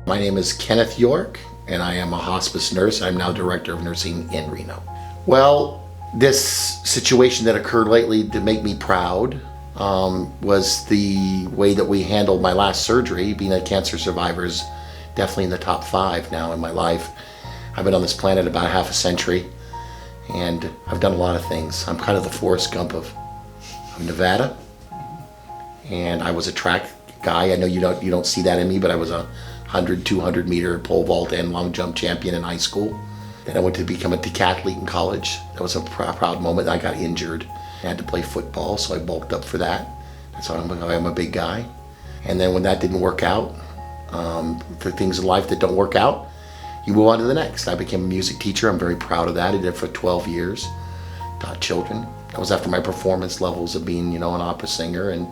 My name is Kenneth York, and I am a hospice nurse. I'm now director of nursing in Reno. Well, this situation that occurred lately to make me proud was the way that we handled my last surgery. Being a cancer survivor is definitely in the top 5 now in my life. I've been on this planet about half a century, and I've done a lot of things. I'm kind of the Forrest Gump of Nevada, and I was a track guy. I know you don't see that in me, but I was a 100, 200 meter pole vault and long jump champion in high school. Then I went to become a decathlete in college. That was a proud moment. I got injured. I had to play football, so I bulked up for that. That's why I'm a big guy. And then when that didn't work out, for things in life that don't work out, you move on to the next. I became a music teacher. I'm very proud of that. I did it for 12 years. Taught children. That was after my performance levels of being, an opera singer and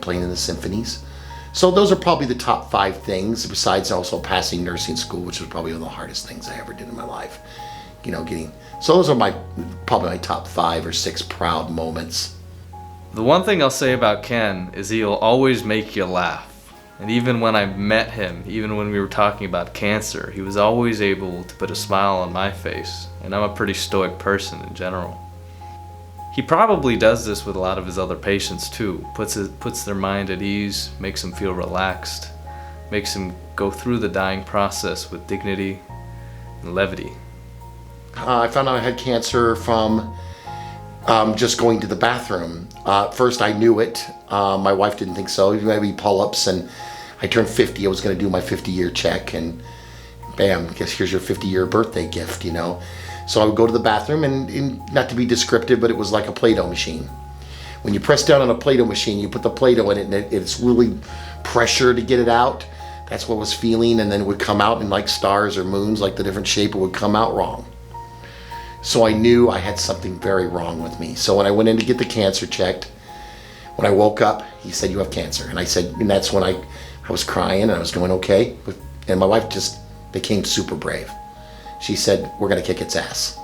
playing in the symphonies. So those are probably the top 5 things, besides also passing nursing school, which was probably one of the hardest things I ever did in my life. So those are probably my top 5 or 6 proud moments. The one thing I'll say about Ken is he'll always make you laugh. And even when I met him, even when we were talking about cancer, he was always able to put a smile on my face. And I'm a pretty stoic person in general. He probably does this with a lot of his other patients too. Puts their mind at ease, makes them feel relaxed, makes them go through the dying process with dignity and levity. I found out I had cancer from just going to the bathroom. First I knew it. My wife didn't think so. Maybe pull-ups, and I turned 50. I was going to do my 50-year check, and bam, guess here's your 50-year birthday gift, So I would go to the bathroom, and not to be descriptive, but it was like a Play-Doh machine. When you press down on a Play-Doh machine, you put the Play-Doh in it, and it's really pressure to get it out. That's what I was feeling, and then it would come out in like stars or moons, like the different shape, it would come out wrong. So I knew I had something very wrong with me. So when I went in to get the cancer checked, when I woke up, he said, "You have cancer." And I said, and that's when I was crying, and I was doing okay. And my wife just became super brave. She said, "We're going to kick its ass."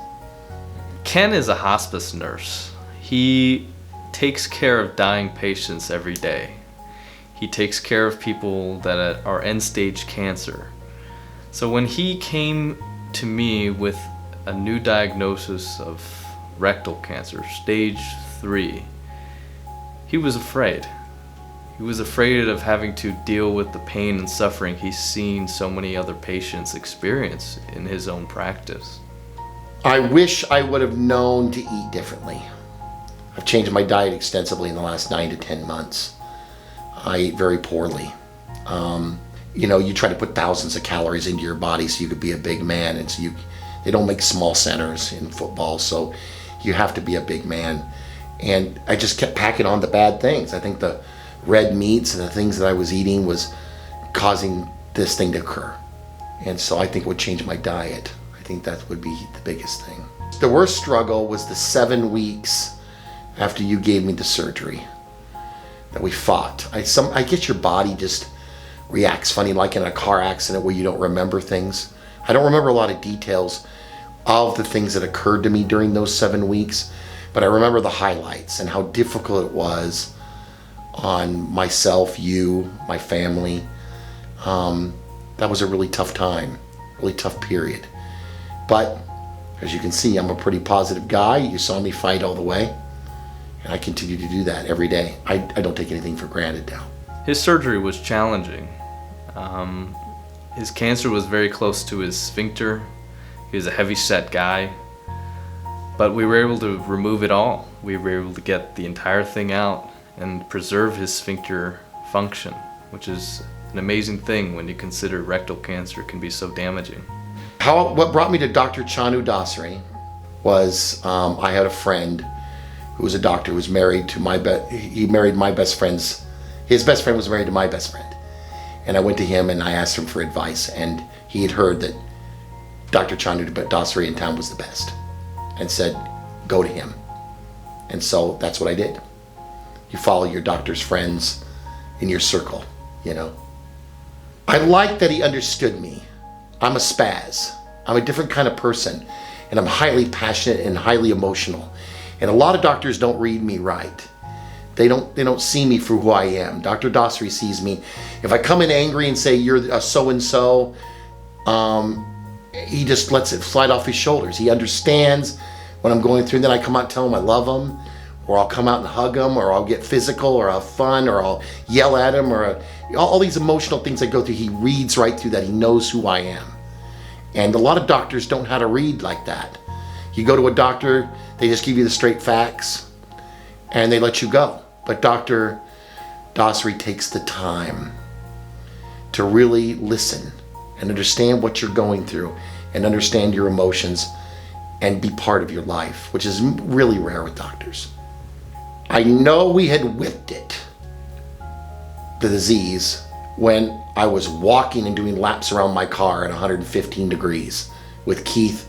Ken is a hospice nurse. He takes care of dying patients every day. He takes care of people that are end-stage cancer. So when he came to me with a new diagnosis of rectal cancer, stage 3, he was afraid. He was afraid of having to deal with the pain and suffering he's seen so many other patients experience in his own practice. I wish I would have known to eat differently. I've changed my diet extensively in the last 9 to 10 months. I eat very poorly. You try to put thousands of calories into your body so you could be a big man, and so they don't make small centers in football, so you have to be a big man. And I just kept packing on the bad things. I think the red meats and the things that I was eating was causing this thing to occur. And so I think it would change my diet. I think that would be the biggest thing. The worst struggle was the 7 weeks after you gave me the surgery that we fought. I guess your body just reacts funny, like in a car accident where you don't remember things. I don't remember a lot of details of the things that occurred to me during those 7 weeks, but I remember the highlights and how difficult it was on myself, you, my family. That was a really tough time, really tough period. But as you can see, I'm a pretty positive guy. You saw me fight all the way, and I continue to do that every day. I don't take anything for granted now. His surgery was challenging. His cancer was very close to his sphincter. He was a heavy-set guy, but we were able to remove it all. We were able to get the entire thing out and preserve his sphincter function, which is an amazing thing when you consider rectal cancer can be so damaging. What brought me to Dr. Chanu Dasari was I had a friend who was a doctor who was married to he married my best friend's, his best friend was married to my best friend. And I went to him and I asked him for advice, and he had heard that Dr. Chanu Dasari in town was the best and said, go to him. And so that's what I did. You follow your doctor's friends in your circle, I like that he understood me. I'm a spaz. I'm a different kind of person, and I'm highly passionate and highly emotional. And a lot of doctors don't read me right. They don't see me for who I am. Dr. Dasari sees me. If I come in angry and say you're a so-and-so, he just lets it slide off his shoulders. He understands what I'm going through, and then I come out and tell him I love him, or I'll come out and hug him, or I'll get physical, or I'll have fun, or I'll yell at him, or all these emotional things I go through. He reads right through that. He knows who I am. And a lot of doctors don't know how to read like that. You go to a doctor, they just give you the straight facts, and they let you go. But Dr. Dasari takes the time to really listen and understand what you're going through and understand your emotions and be part of your life, which is really rare with doctors. I know we had whipped it, the disease, when I was walking and doing laps around my car at 115 degrees with Keith,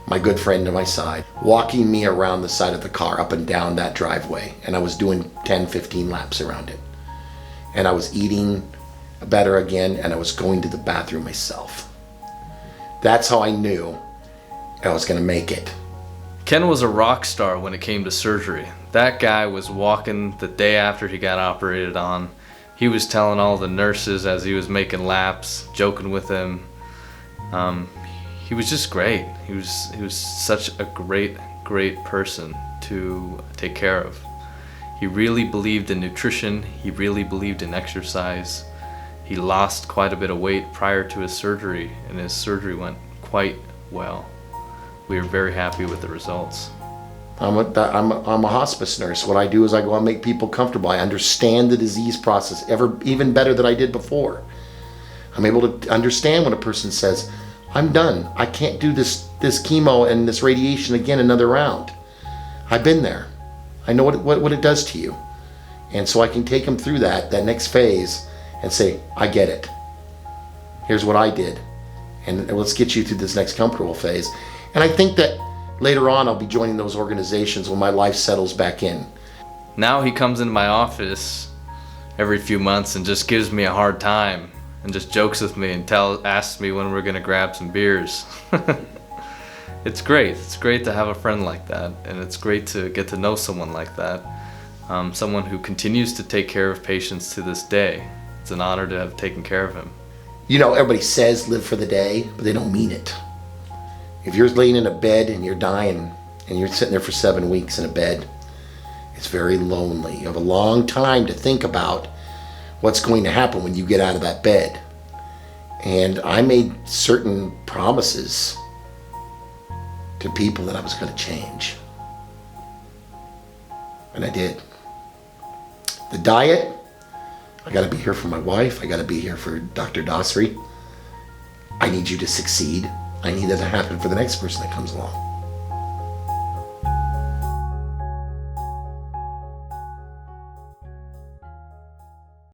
my good friend, to my side, walking me around the side of the car up and down that driveway. And I was doing 10, 15 laps around it. And I was eating better again, and I was going to the bathroom myself. That's how I knew I was gonna make it. Ken was a rock star when it came to surgery. That guy was walking the day after he got operated on. He was telling all the nurses as he was making laps, joking with them. He was just great. He was such a great person to take care of. He really believed in nutrition. He really believed in exercise. He lost quite a bit of weight prior to his surgery, and his surgery went quite well. We are very happy with the results. I'm a hospice nurse. What I do is I go and make people comfortable. I understand the disease process even better than I did before. I'm able to understand when a person says, I'm done. I can't do this chemo and this radiation again another round. I've been there. I know what it does to you. And so I can take them through that next phase and say, I get it. Here's what I did. And let's get you through this next comfortable phase. And I think that later on I'll be joining those organizations when my life settles back in. Now he comes into my office every few months and just gives me a hard time and just jokes with me and asks me when we're gonna grab some beers. It's great. It's great to have a friend like that, and it's great to get to know someone like that. Someone who continues to take care of patients to this day. It's an honor to have taken care of him. You know, everybody says live for the day, but they don't mean it. If you're laying in a bed and you're dying and you're sitting there for 7 weeks in a bed, it's very lonely. You have a long time to think about what's going to happen when you get out of that bed. And I made certain promises to people that I was going to change. And I did. The diet, I got to be here for my wife. I got to be here for Dr. Dasari. I need you to succeed. I need that to happen for the next person that comes along.